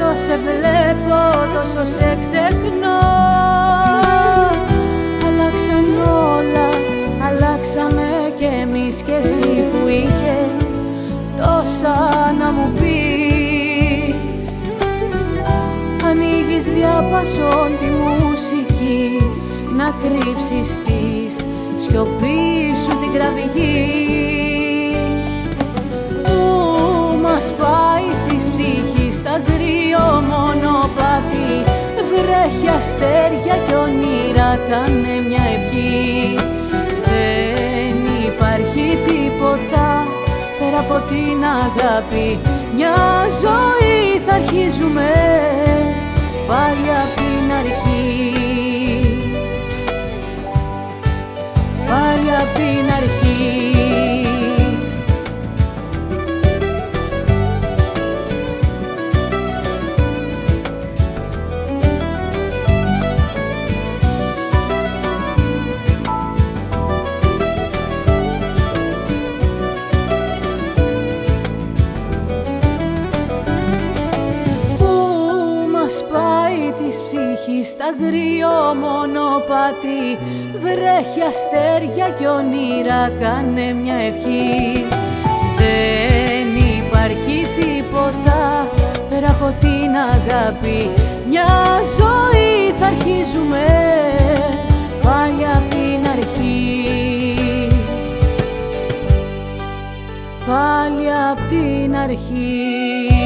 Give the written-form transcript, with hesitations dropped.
Όσο σε βλέπω τόσο σε ξεχνώ. Αλλάξαν όλα, αλλάξαμε κι εμείς κι εσύ που είχες τόσα να μου πεις. Ανοίγεις διάπασον τη μουσική να κρύψεις τη σιωπή σου την κραυγή που μας πάει της ψυχής στα αγρίο μονοπάτι. Βρέχει αστέρια κι όνειρα κάνε μια ευχή. Δεν υπάρχει τίποτα πέρα από την αγάπη. Μια ζωή θα αρχίζουμε πάλι απ' την αρχή. Πάλι απ' την αρχή. Σπάει της ψυχής στα αγρίο μονοπάτι. Βρέχει αστέρια κι όνειρα κάνε μια ευχή. Δεν υπάρχει τίποτα πέρα από την αγάπη. Μια ζωή θα αρχίζουμε πάλι απ' την αρχή. Πάλι απ' την αρχή.